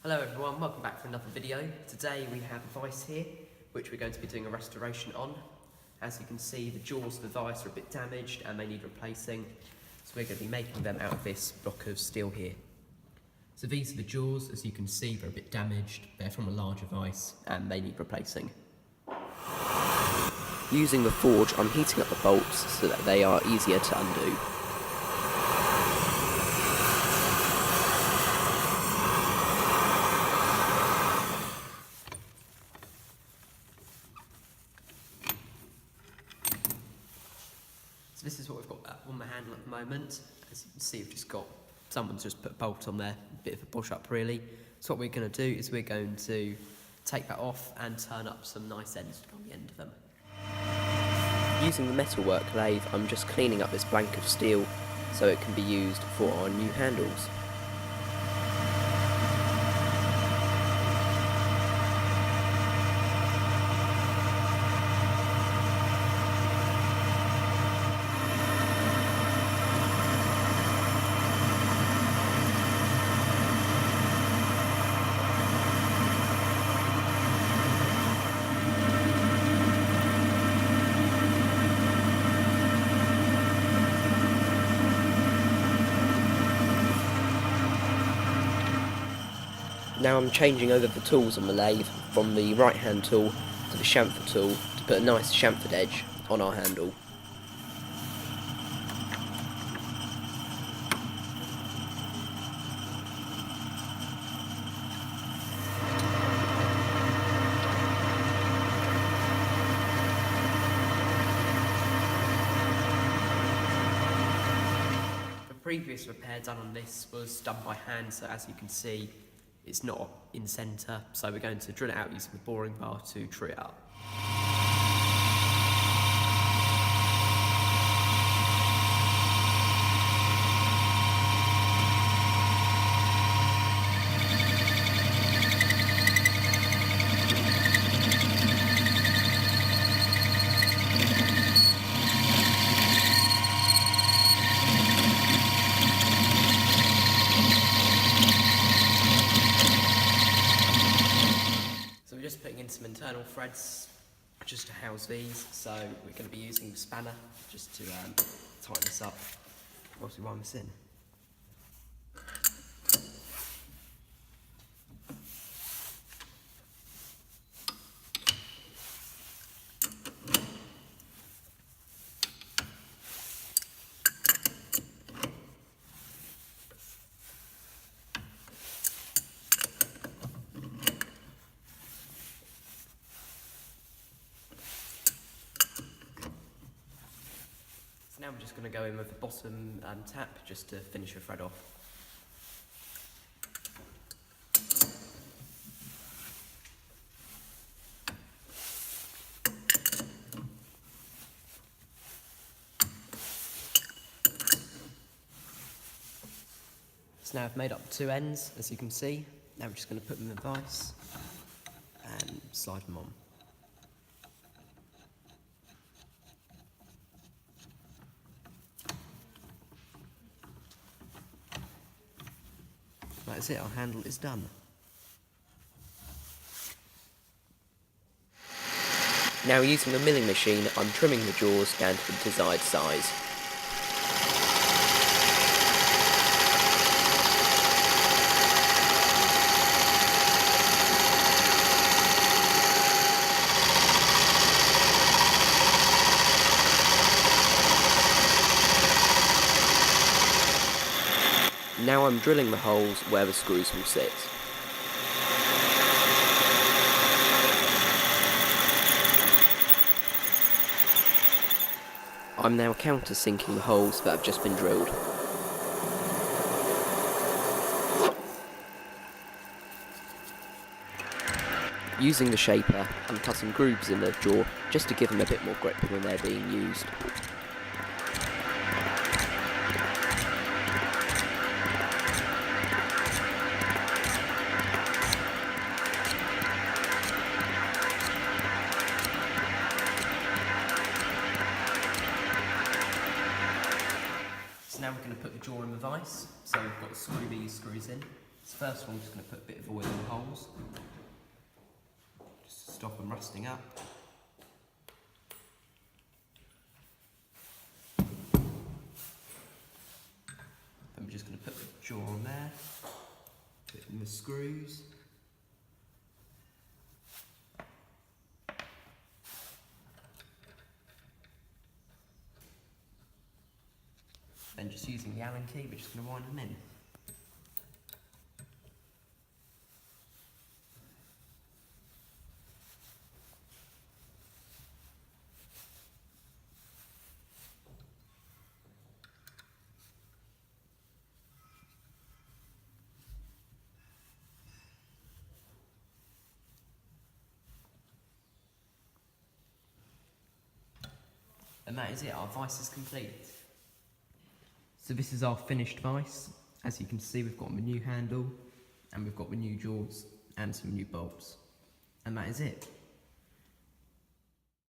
Hello everyone, welcome back for another video. Today we have a vice here, which we're going to be doing a restoration on. As you can see, the jaws of the vice are a bit damaged and they need replacing. So we're going to be making them out of this block of steel here. So these are the jaws. As you can see, they're a bit damaged. They're from a larger vice and they need replacing. Using the forge, I'm heating up the bolts so that they are easier to undo. So this is what we've got on the handle at the moment. As you can see, we've just got, someone's just put a bolt on there, a bit of a push up really. So what we're going to do is we're going to take that off and turn up some nice ends on the end of them. Using the metalwork lathe, I'm just cleaning up this blank of steel so it can be used for our new handles. Now I'm changing over the tools on the lathe from the right hand tool to the chamfer tool to put a nice chamfered edge on our handle. The previous repair done on this was done by hand, so as you can see, it's not in centre, so we're going to drill it out using the boring bar to true it up. Just putting in some internal threads just to house these, so we're going to be using the spanner just to tighten this up whilst we wind this in. Now we're just going to go in with the bottom tap just to finish the thread off. So now I've made up two ends, as you can see. Now we're just going to put them in the vise and slide them on. That's it, our handle is done. Now using the milling machine, I'm trimming the jaws down to the desired size. Now I'm drilling the holes where the screws will sit. I'm now countersinking the holes that have just been drilled. Using the shaper, I'm cutting grooves in the jaw just to give them a bit more grip when they're being used. Now we're going to put the jaw in the vise, so we've got to screw these screws in. So first of all, I'm just going to put a bit of oil in the holes, just to stop them rusting up. Then we're just going to put the jaw on there, put in the screws. Then just using the Allen key, we're just going to wind them in. And that is it, our vice is complete. So this is our finished vice. As you can see, we've got a new handle, and we've got the new jaws, and some new bolts. And that is it.